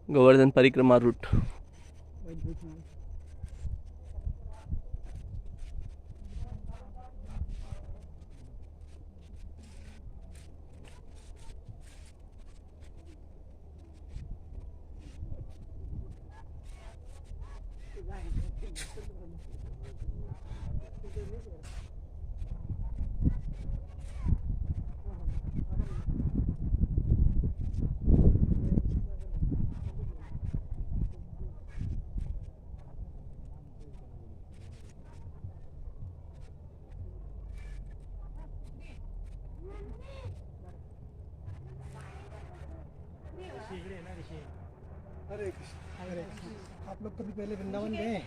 गोवर्धन परिक्रमा रूट। हरे कृष्ण हरे कृष्ण। आप लोग कभी पहले वृंदावन गए हैं?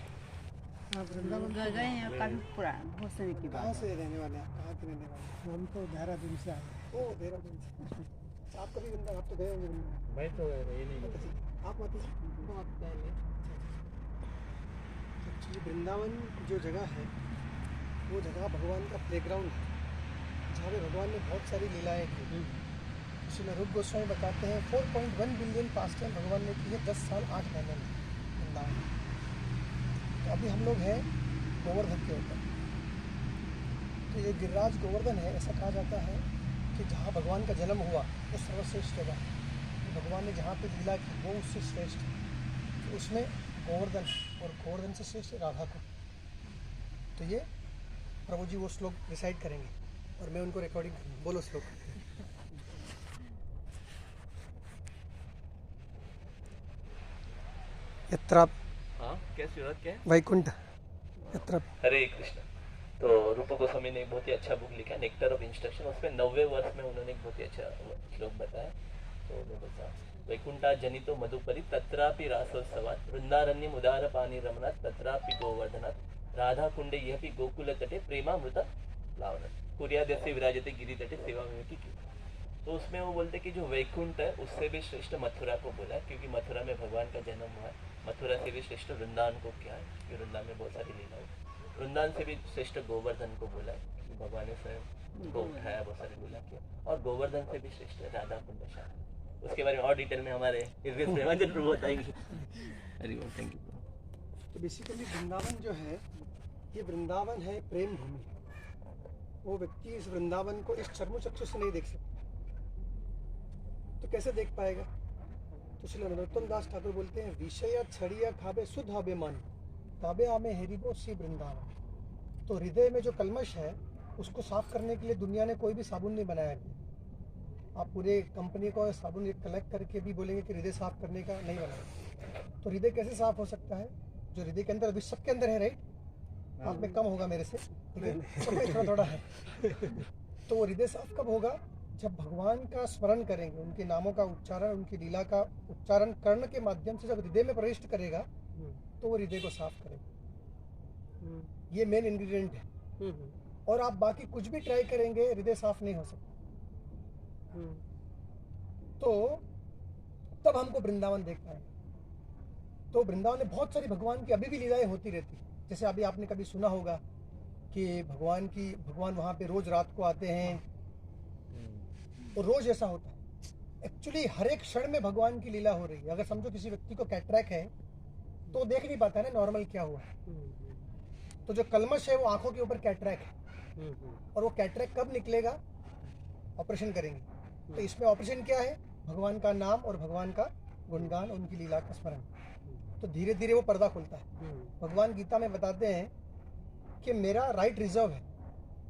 हाँ, वृंदावन गए हैं, काफी पुराना बहुत समय की कहाँ बात। से रहने वाले हैं? कहाँ के रहने वाले हैं? हम तो देहरादून से आए हैं। ओह, देहरादून से। आप कभी वृंदावन, आप तो गए होंगे वृंदावन? मैं तो ये नहीं माता जी, आप माता जी? बहुत पहले। एक्चुअली वृंदावन जो जगह है वो जगह भगवान का प्लेग्राउंड है, जहाँ पे भगवान ने बहुत सारी लीलाएँ की। श्रील रूप गोस्वामी बताते हैं 4.1 बिलियन पास टाइम भगवान ने की है 10 साल 8 महीने में वृंदावन। तो अभी हम लोग हैं गोवर्धन के ऊपर। तो ये गिरिराज गोवर्धन है, ऐसा कहा जाता है कि जहाँ भगवान का जन्म हुआ वो सर्वश्रेष्ठ जगह है। भगवान ने जहाँ पे लीला की वो उससे श्रेष्ठ है। तो उसमें गोवर्धन, और गोवर्धन से श्रेष्ठ राधा को। तो ये प्रभु जी वो श्लोक रिसाइट करेंगे और मैं उनको रिकॉर्डिंग करूँगा। बोलो श्लोक। यत्र हाँ, क्या शुरुआत क्या है? वैकुंठ यत्र। हरे कृष्ण। तो रूप गोस्वामी ने एक बहुत ही अच्छा बुक लिखा, नेक्टर ऑफ इंस्ट्रक्शन। उसमें 90वें वर्ष में उन्होंने एक बहुत ही अच्छा श्लोक बताया। तो मैं बता, वैकुंठा जनितो मधुपरि तत्रापि रासोत्सवात् वृंदारण्यम उदार पानी रमणात् तत्रापि गोवर्धनात् राधा कुंडे यह भी गोकुल तटे प्रेमामृत लावनात् कुर्याद्यस्य विराजते गिरि तटे सेवा में की। तो उसमें वो बोलते कि जो वैकुंठ है उससे भी श्रेष्ठ मथुरा को बोला है, क्योंकि मथुरा में भगवान का जन्म हुआ है। मथुरा से भी श्रेष्ठ वृंदावन को क्या है, क्योंकि वृंदावन में बहुत सारी लीला है। वृंदावन से भी श्रेष्ठ गोवर्धन को बोला है, क्योंकि भगवान ने स्वयं को उठाया, बहुत सारी लीला किया। और गोवर्धन से भी श्रेष्ठ राधा कुंड शाखा। उसके बारे में और डिटेल में हमारे प्रेमानंद प्रभु बताएंगे। हरि बोल, थैंक यू। तो बेसिकली वृंदावन जो है ये वृंदावन है प्रेम भूमि। वो व्यक्ति इस वृंदावन को इस चर्मचक्षु से नहीं देख सकता, तो कैसे देख पाएगा? तो श्री नरोत्तम दास ठाकुर बोलते हैं विषय छड़िया खाबे शुद्ध अभिमान ताबे आमे हेरिबो श्री वृंदावन। तो हृदय में जो कलमश है उसको साफ करने के लिए दुनिया ने कोई भी साबुन नहीं बनाया है। आप पूरे कंपनी को साबुन कलेक्ट करके भी बोलेंगे कि हृदय साफ करने का नहीं बनाया। तो हृदय कैसे साफ हो सकता है? जो हृदय के अंदर अभी सबके अंदर है, राइट? आप में कम होगा मेरे से, ठीक है, सबके थोड़ा थोड़ा है। तो वो हृदय साफ कब होगा? जब भगवान का स्मरण करेंगे, उनके नामों का उच्चारण, उनकी लीला का उच्चारण करने के माध्यम से जब हृदय में प्रविष्ट करेगा तो वो हृदय को साफ करेगा। ये मेन इंग्रेडिएंट है। और आप बाकी कुछ भी ट्राई करेंगे, हृदय साफ नहीं हो सकता। तो तब हमको वृंदावन देख पाएंगे। तो वृंदावन में बहुत सारी भगवान की अभी भी लीलाएं होती रहती है। जैसे अभी आपने कभी सुना होगा कि भगवान वहाँ पे रोज रात को आते हैं, और रोज ऐसा होता है। एक्चुअली हर एक क्षण में भगवान की लीला हो रही है। अगर समझो किसी व्यक्ति को कैटरैक्ट है तो देख नहीं पाता है ना नॉर्मल क्या हुआ है। तो जो कलमश है वो आंखों के ऊपर कैटरैक्ट है, और वो कैटरैक्ट कब निकलेगा? ऑपरेशन करेंगे। तो इसमें ऑपरेशन क्या है? भगवान का नाम और भगवान का गुणगान, उनकी लीला का स्मरण। तो धीरे धीरे वो पर्दा खुलता है। भगवान गीता में बताते हैं कि मेरा राइट रिजर्व है,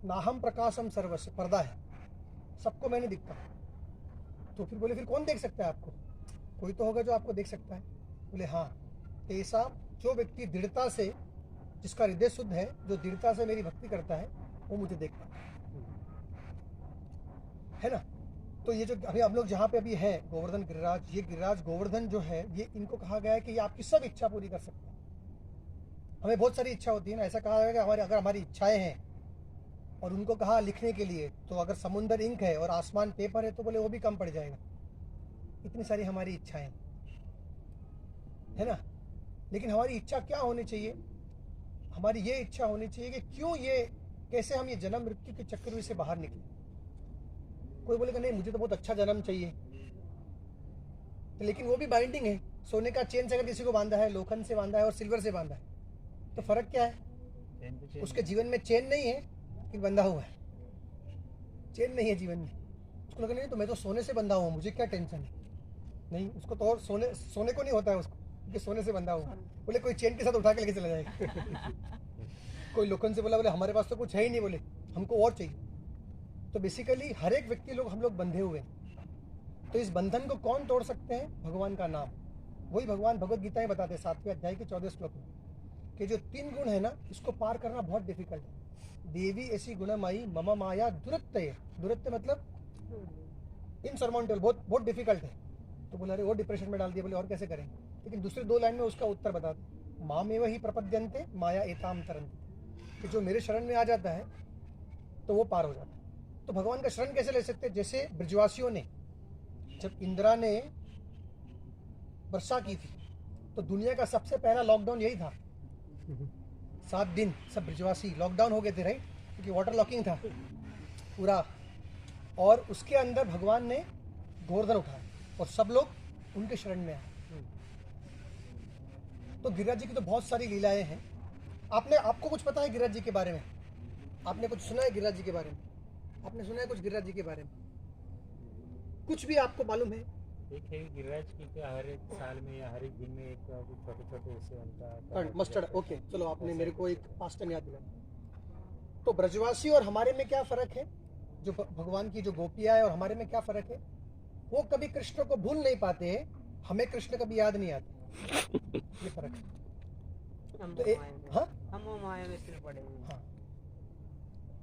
नाहम प्रकाशम सर्वस्व, पर्दा है, सबको मैंने दिखता हूँ। तो फिर बोले फिर कौन देख सकता है आपको? कोई तो होगा जो आपको देख सकता है। बोले हाँ, ऐसा जो व्यक्ति दृढ़ता से, जिसका हृदय शुद्ध है, जो दृढ़ता से मेरी भक्ति करता है, वो मुझे देख पाता है ना। तो ये जो अभी हम लोग जहाँ पे अभी है गोवर्धन गिरिराज, ये गिरिराज गोवर्धन जो है, ये इनको कहा गया है कि ये आपकी सब इच्छा पूरी कर सकता है। हमें बहुत सारी इच्छा होती है ना, ऐसा कहा गया कि अगर हमारी इच्छाएं हैं और उनको कहा लिखने के लिए, तो अगर समुंदर इंक है और आसमान पेपर है तो बोले वो भी कम पड़ जाएगा। इतनी सारी हमारी इच्छाएं है ना। लेकिन हमारी इच्छा क्या होनी चाहिए? हमारी ये इच्छा होनी चाहिए कि क्यों कैसे हम ये जन्म मृत्यु के चक्कर से बाहर निकले। कोई बोलेगा नहीं मुझे तो बहुत अच्छा जन्म चाहिए, तो लेकिन वो भी बाइंडिंग है। सोने का चेन से अगर किसी को बांधा है, लोखंड से बांधा है और सिल्वर से बांधा है, तो फर्क क्या है? उसके जीवन में चेन नहीं है कि बंधा हुआ है? चेन नहीं है जीवन में। उसको लगा नहीं तो मैं तो सोने से बंधा हुआ हूँ, मुझे क्या टेंशन है। नहीं, उसको तो और सोने को नहीं होता है उसको, क्योंकि सोने से बंधा हुआ। बोले कोई चेन के साथ उठा के लेके चला जाएगा। कोई लोखंड से बोला, बोले हमारे पास तो कुछ है ही नहीं, बोले हमको और चाहिए। तो बेसिकली हर एक व्यक्ति लोग हम लोग बंधे हुए हैं। तो इस बंधन को कौन तोड़ सकते हैं? भगवान का नाम। वही भगवान भगवत गीता में बताते हैं 7वें अध्याय के 14 श्लोक में कि जो 3 गुण है ना, इसको पार करना बहुत डिफिकल्ट है। देवी ऐसी गुणमाई मम माया दुरत्य। दुरत्य मतलब इनसरमाउंटेबल, बहुत बहुत डिफिकल्ट है। तो बोला अरे वो डिप्रेशन में डाल दिया। बोले और कैसे करेंगे? लेकिन दूसरी 2 लाइन में उसका उत्तर बताते, मामेव ही प्रपद्यन्ते माया एताम तरन्ति, कि जो मेरे शरण में आ जाता है तो वो पार हो जाता है। तो भगवान का शरण कैसे ले सकते हैं? जैसे ब्रजवासियों ने, जब इंदिरा ने वर्षा की थी तो दुनिया का सबसे पहला लॉकडाउन यही था। 7 दिन सब ब्रजवासी लॉकडाउन हो गए थे, राइट, क्योंकि वाटर लॉकिंग था पूरा। और उसके अंदर भगवान ने गोवर्धन उठाया और सब लोग उनके शरण में आए। तो गिरिराज जी की तो बहुत सारी लीलाएं हैं। आपको कुछ पता है गिरिराज जी के बारे में? आपने कुछ सुना है गिरिराज जी के बारे में? आपने सुना है कुछ गिरिराज जी के बारे में? कुछ भी आपको मालूम है? एक है गिरिराज की क्या हर एक साल में या हर एक दिन में एक छोटे छोटे ऐसे उनका मस्टर्ड। ओके, चलो आपने मेरे को एक पास्ट टाइम याद दिलाया। तो ब्रजवासी और हमारे में क्या फर्क है? जो भगवान की जो गोपियां है और हमारे में क्या फर्क है? वो कभी कृष्ण को भूल नहीं पाते हैं, हमें कृष्ण कभी याद नहीं आते। ये फर्क है। तो हाँ,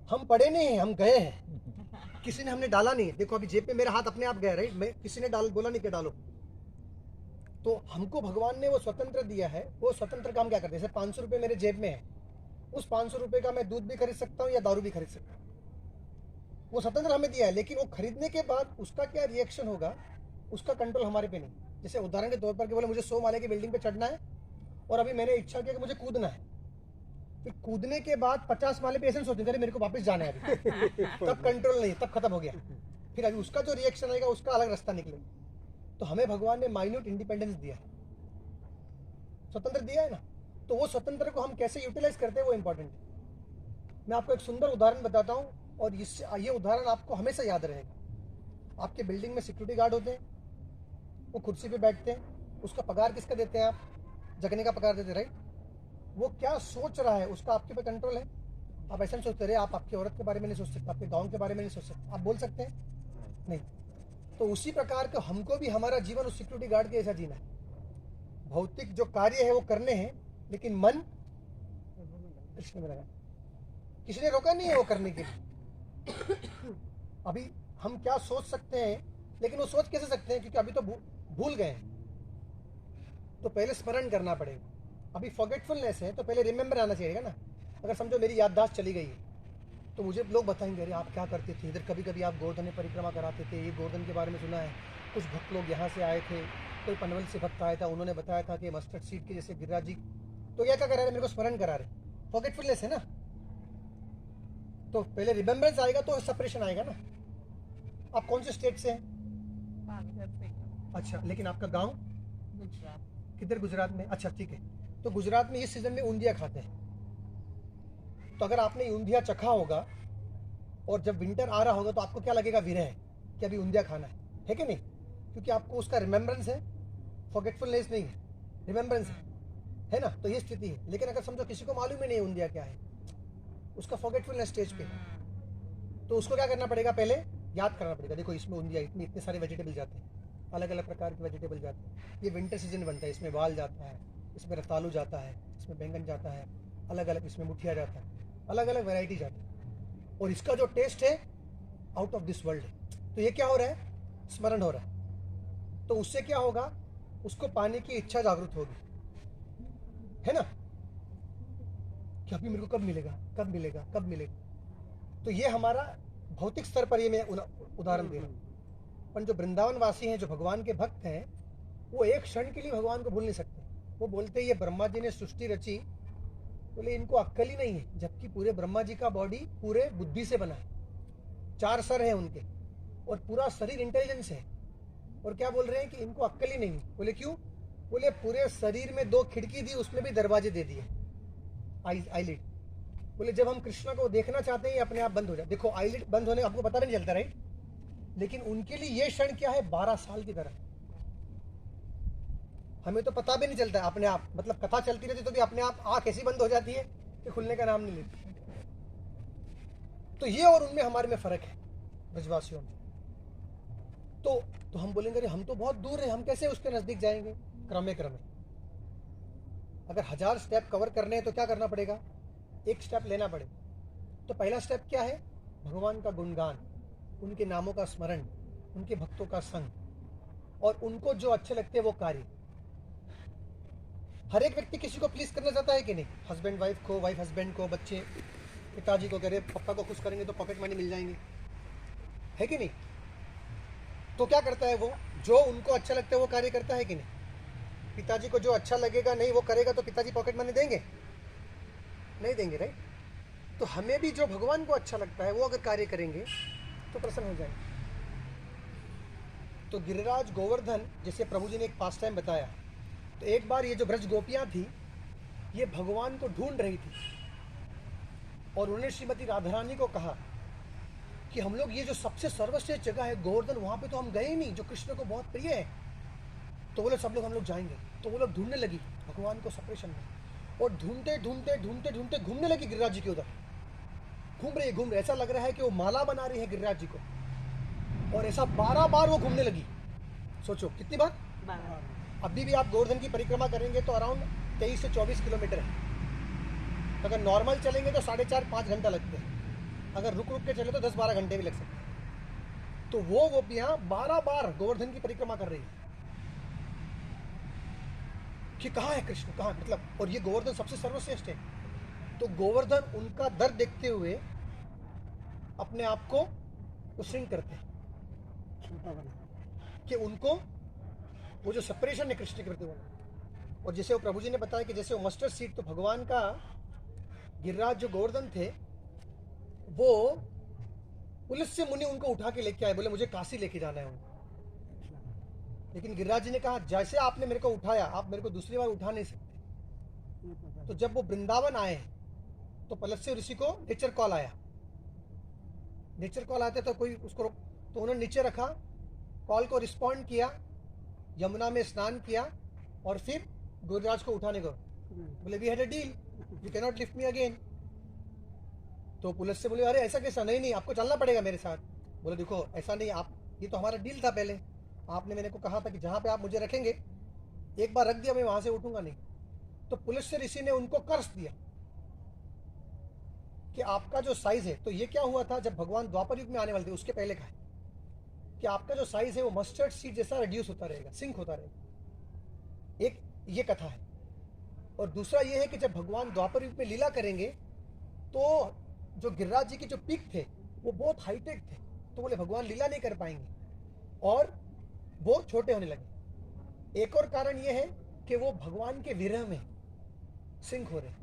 हम पढ़े नहीं हैं, हम गए हैं। किसी ने हमने डाला नहीं है। देखो अभी जेब में मेरा हाथ अपने आप गया, राइट, मैं किसी ने बोला नहीं कि डालो। तो हमको भगवान ने वो स्वतंत्र दिया है। वो स्वतंत्र काम क्या करते हैं? जैसे 500 रुपये मेरे जेब में है, उस 500 रुपये का मैं दूध भी खरीद सकता हूँ या दारू भी खरीद सकता हूँ। वो स्वतंत्र हमें दिया है, लेकिन वो खरीदने के बाद उसका क्या रिएक्शन होगा, उसका कंट्रोल हमारे पे नहीं। जैसे उदाहरण के तौर पर कि बोले मुझे 100 माले की बिल्डिंग पे चढ़ना है और अभी मैंने इच्छा किया कि मुझे कूदना है। फिर कूदने के बाद 50 माले पे ऐसे सोचते मेरे को वापस जाना है अभी। तब कंट्रोल नहीं, तब खत्म हो गया। फिर अभी उसका जो रिएक्शन आएगा उसका अलग रास्ता निकलेगा। तो हमें भगवान ने माइन्यूट इंडिपेंडेंस दिया है, स्वतंत्र दिया है ना। तो वो स्वतंत्र को हम कैसे यूटिलाइज करते हैं वो इंपॉर्टेंट है। मैं आपको एक सुंदर उदाहरण बताता हूँ और ये उदाहरण आपको हमेशा याद रहेगा। आपके बिल्डिंग में सिक्योरिटी गार्ड होते हैं, वो कुर्सी पे बैठते हैं, उसका पगार किसका देते हैं आप? जगने का पगार देते हैं, राइट। वो क्या सोच रहा है उसका आपके पे कंट्रोल है। आप ऐसा नहीं सोचते रहे, आप आपकी औरत के बारे में नहीं सोच सकते, आपके गांव के बारे में नहीं सोच सकते, आप बोल सकते हैं नहीं। तो उसी प्रकार का हमको भी हमारा जीवन उस सिक्योरिटी गार्ड के जैसा जीना है। भौतिक जो कार्य है वो करने हैं, लेकिन मन कृष्ण में लगा। किसी ने रोका नहीं है वो करने के लिए। अभी हम क्या सोच सकते हैं, लेकिन वो सोच कैसे सकते हैं? क्योंकि अभी तो भूल गए हैं। तो पहले स्मरण करना पड़ेगा। अभी फॉरगेटफुलनेस है तो पहले रिमेंबर आना चाहिएगा ना। अगर समझो मेरी याददाश्त चली गई है तो मुझे लोग बताएंगे अरे आप क्या करते थे इधर, कभी कभी आप गोवर्धन परिक्रमा कराते थे, ये गोवर्धन के बारे में सुना है। कुछ भक्त लोग यहाँ से आए थे, कोई पनवल से भक्त आया था, उन्होंने बताया था कि मस्टर्ड सीड के जैसे गिरिराज जी। तो क्या करा रहे, मेरे को स्मरण करा रहे। फॉरगेटफुलनेस है ना। तो पहले रिमेम्बरेंस आएगा तो सेपरेशन आएगा ना। आप कौन से स्टेट से हैं? अच्छा, लेकिन आपका गांव किधर? गुजरात में। अच्छा ठीक है। तो गुजरात में इस सीजन में ऊंधिया खाते हैं। तो अगर आपने ऊंधिया चखा होगा और जब विंटर आ रहा होगा तो आपको क्या लगेगा? विरह कि अभी ऊंधिया खाना है कि नहीं? क्योंकि आपको उसका रिमेम्बरेंस है, फॉरगेटफुलनेस नहीं है, रिमेम्बरेंस है ना। तो ये स्थिति है। लेकिन अगर समझो किसी को मालूम ही नहीं ऊंधिया क्या है, उसका फॉरगेटफुलनेस स्टेज पे, तो उसको क्या करना पड़ेगा? पहले याद करना पड़ेगा। देखो इसमें ऊंधिया, इतने सारे वेजिटेबल जाते हैं, अलग अलग प्रकार के वेजिटेबल जाते हैं। ये विंटर सीजन बनता है, इसमें वाल जाता है, इसमें रतालू जाता है, इसमें बैंगन जाता है, अलग अलग, इसमें मुठिया जाता है, अलग अलग वैरायटी जाती है। और इसका जो टेस्ट है आउट ऑफ दिस वर्ल्ड है। तो ये क्या हो रहा है? स्मरण हो रहा है। तो उससे क्या होगा? उसको पाने की इच्छा जागृत होगी, है ना, कि अभी मेरे को कब मिलेगा, कब मिलेगा, कब मिलेगा। तो ये हमारा भौतिक स्तर पर ये मैं उदाहरण दे रहा हूँ। पर जो वृंदावन वासी हैं, जो भगवान के भक्त हैं, वो एक क्षण के लिए भगवान को भूल नहीं सकते। वो बोलते ये ब्रह्मा जी ने सृष्टि रची, बोले इनको अक्कल ही नहीं है, जबकि पूरे ब्रह्मा जी का बॉडी पूरे बुद्धि से बना है, 4 सर है उनके और पूरा शरीर इंटेलिजेंस है। और क्या बोल रहे हैं कि इनको अक्कल ही नहीं है। बोले क्यों? बोले पूरे शरीर में 2 खिड़की दी, उसमें भी दरवाजे दे दिए, आईलिड। बोले जब हम कृष्ण को देखना चाहते हैं ये अपने आप बंद हो जाए। देखो आईलिड बंद होने आपको पता भी नहीं चलता, राइट? लेकिन उनके लिए ये क्षण क्या है, 12 साल की तरह। हमें तो पता भी नहीं चलता अपने आप, मतलब कथा चलती रहती तो भी अपने आप आंख ऐसी बंद हो जाती है कि खुलने का नाम नहीं लेती। तो ये और उनमें हमारे में फर्क है, ब्रजवासियों में। तो हम बोलेंगे अरे हम तो बहुत दूर है, हम कैसे उसके नजदीक जाएंगे? क्रमे अगर 1000 स्टेप कवर करने हैं तो क्या करना पड़ेगा? 1 स्टेप लेना पड़ेगा। तो पहला स्टेप क्या है? भगवान का गुणगान, उनके नामों का स्मरण, उनके भक्तों का संग, और उनको जो अच्छे लगते हैं वो कार्य। हर एक व्यक्ति किसी को प्लीज करना चाहता है कि नहीं? हस्बैंड वाइफ को, वाइफ हस्बैंड को, बच्चे पिताजी को, कह रहे पापा को खुश करेंगे तो पॉकेट मनी मिल जाएंगे, है कि नहीं? तो क्या करता है वो? जो उनको अच्छा लगता है वो कार्य करता है कि नहीं? पिताजी को जो अच्छा लगेगा नहीं वो करेगा तो पिताजी पॉकेट मनी देंगे? नहीं देंगे, राइट? तो हमें भी जो भगवान को अच्छा लगता है वो अगर कार्य करेंगे तो प्रसन्न हो जाएंगे। तो गिरिराज गोवर्धन, जैसे प्रभु जी ने एक पास टाइम बताया, तो एक बार ये जो ब्रज गोपियां थी ये भगवान को ढूंढ रही थी, और उन्होंने श्रीमती राधा रानी को कहा कि हम लोग ये जो सबसे सर्वश्रेष्ठ जगह है गोवर्धन, वहां पे तो हम गए नहीं, जो कृष्ण को बहुत प्रिय है। तो वो लोग सब लोग हम लोग जाएंगे। तो वो लोग ढूंढने लगी भगवान को सेपरेशन में, और ढूंढते ढूंढते ढूंढते ढूंढते घूमने लगी गिरिराज जी के उधर। घूम रही, ऐसा लग रहा है कि वो माला बना रही है गिरिराज जी को, और ऐसा 12 बार वो घूमने लगी। सोचो कितनी बार? 12। अभी भी आप गोवर्धन की परिक्रमा करेंगे तो अराउंड 23 से 24 किलोमीटर है। अगर नॉर्मल चलेंगे तो 4.5-5 घंटा लगते हैं, अगर रुक रुक के चले तो 10-12 घंटे भी लग सकते हैं। तो वो गोपियां 12 बार गोवर्धन की परिक्रमा कर रही है कि कहाँ है कृष्ण, कहाँ, मतलब, और ये गोवर्धन सबसे सर्वश्रेष्ठ है। तो गोवर्धन उनका दर्द देखते हुए अपने आप को श्रिंक करते हैं कि उनको वो जो सेपरेशन है कृष्ण के प्रति होना। और जैसे वो प्रभु जी ने बताया कि जैसे वो मस्टर्ड सीड, तो भगवान का गिरिराज जो गोवर्धन थे वो पुलिस से मुनि उनको उठा के लेके आए, बोले मुझे काशी लेके जाना है उनको। लेकिन गिरिराज जी ने कहा जैसे आपने मेरे को उठाया, आप मेरे को दूसरी बार उठा नहीं सकते। तो जब वो वृंदावन आए तो पलस्स्य ऋषि को नेचर कॉल आया। नेचर कॉल आते तो कोई उसको, तो उन्होंने नीचे रखा, कॉल को रिस्पॉन्ड किया, यमुना में स्नान किया, और फिर गिरिराज को उठाने को बोले we had a deal, you can not lift me again. तो पुलिस से बोले अरे ऐसा कैसा? नहीं, आपको चलना पड़ेगा मेरे साथ। बोले देखो ऐसा नहीं, आप, ये तो हमारा डील था पहले, आपने मेरे को कहा था कि जहाँ पे आप मुझे रखेंगे, एक बार रख दिया मैं वहां से उठूंगा नहीं। तो पुलिस से ऋषि ने उनको कर्ज दिया कि आपका जो साइज है, तो ये क्या हुआ था जब भगवान द्वापर युग में आने वाले थे उसके पहले का है कि आपका जो साइज है वो मस्टर्ड सीड जैसा रिड्यूस होता रहेगा, सिंक होता रहेगा। एक ये कथा है। और दूसरा ये है कि जब भगवान द्वापर युग में लीला करेंगे तो जो गिरिराज जी के जो पीक थे वो बहुत हाईटेक थे, तो बोले भगवान लीला नहीं कर पाएंगे और वो छोटे होने लगे। एक और कारण ये है कि वो भगवान के विरह में सिंक हो रहे।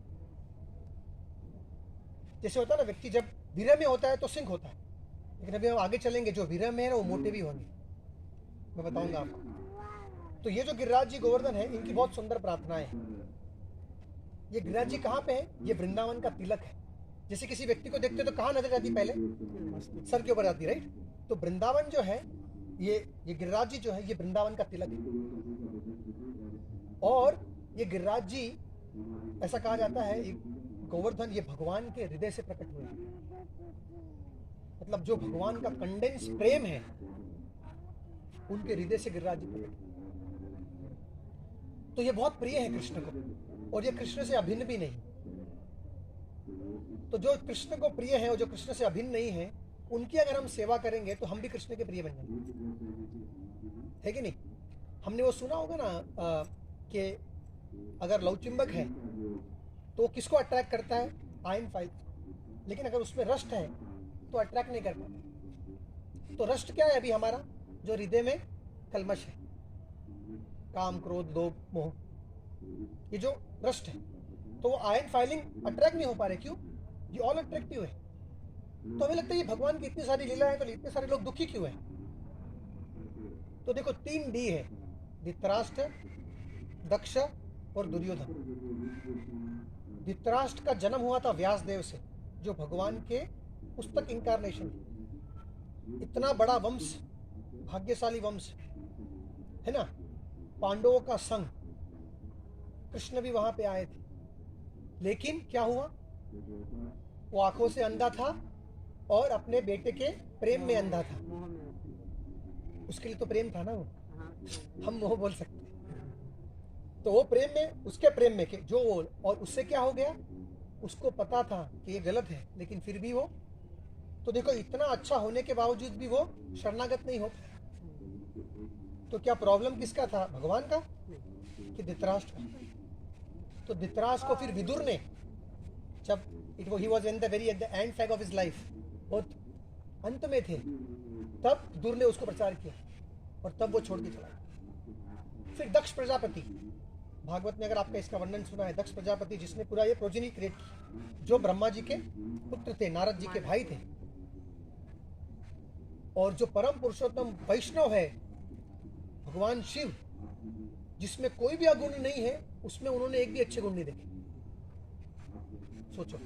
जैसे होता है ना, व्यक्ति जब विरह में होता है तो सिंक होता है, लेकिन अभी हम आगे चलेंगे, जो विरह में है ना वो मोटे भी होंगे, मैं बताऊंगा आपको। तो ये जो गिरिराज जी गोवर्धन है, इनकी बहुत सुंदर प्रार्थनाएं हैं। ये गिरिराज जी कहाँ पे है? ये वृंदावन का तिलक है। जैसे किसी व्यक्ति को देखते तो कहाँ नजर आती? पहले सर के ऊपर आती, राइट? तो वृंदावन जो है, ये गिरिराज जी जो है, ये वृंदावन का तिलक है। और ये गिरिराज जी, ऐसा कहा जाता है, गोवर्धन ये भगवान के हृदय से प्रकट हुए हैं। मतलब जो भगवान का कंडेंस प्रेम है उनके हृदय से गिरिराज जी प्रकट। तो ये बहुत प्रिय है कृष्ण को, और ये कृष्ण से अभिन्न भी नहीं। तो जो कृष्ण को प्रिय है और जो कृष्ण से अभिन्न नहीं है, उनकी अगर हम सेवा करेंगे तो हम भी कृष्ण के प्रिय बन जाएंगे, है कि नहीं? हमने वो सुना होगा ना कि अगर लवचुंबक है तो किसको अट्रैक्ट करता है? Ion file. लेकिन अगर उसमें रस्ट है तो अट्रैक्ट नहीं कर पाता। तो रस्ट क्या है अभी हमारा? जो हृदय में कलमश है, काम, क्रोध, लोभ, मोह, ये जो रस्ट है, तो वो आयन फाइलिंग अट्रैक्ट नहीं हो पा रहे। क्यों? ये ऑल अट्रैक्टिव है। तो हमें लगता है ये भगवान की इतनी सारी लीला है तो इतने सारे लोग दुखी क्यों है? तो देखो 3 डी है, धृतराष्ट्र दक्ष और दुर्योधन। धृतराष्ट्र का जन्म हुआ था व्यासदेव से, जो भगवान के पुस्तक इंकारनेशन। इतना बड़ा वंश, भाग्यशाली वंश है ना। पांडवों का संग, कृष्ण भी वहां पे आए थे, लेकिन क्या हुआ, वो आंखों से अंधा था और अपने बेटे के प्रेम में अंधा था। उसके लिए तो प्रेम था ना, वो हम मोह बोल सकते हैं। तो वो प्रेम में, उसके प्रेम में के जो वो, और उससे क्या हो गया, उसको पता था कि ये गलत है, लेकिन फिर भी वो, तो देखो इतना अच्छा होने के बावजूद भी वो शरणागत नहीं हो पाया। तो क्या प्रॉब्लम किसका था, भगवान का कि धृतराष्ट्र का? तो धृतराष्ट्र को फिर विदुर ने, जब he was in the very at the end fag of his life, बहुत अंत में थे, तब विदुर ने उसको प्रचार किया और तब वो छोड़ के चला गया। फिर दक्ष प्रजापति, भागवत में अगर आपने इसका वर्णन सुना है, दक्ष प्रजापति जिसने पूरा ये प्रोजेनी क्रिएट की, जो ब्रह्मा जी के पुत्र थे, नारद जी के भाई थे, और जो परम पुरुषोत्तम वैष्णव है भगवान शिव, जिसमें कोई भी अगुण नहीं है, उसमें उन्होंने एक भी अच्छे गुण नहीं देखे। सोचो,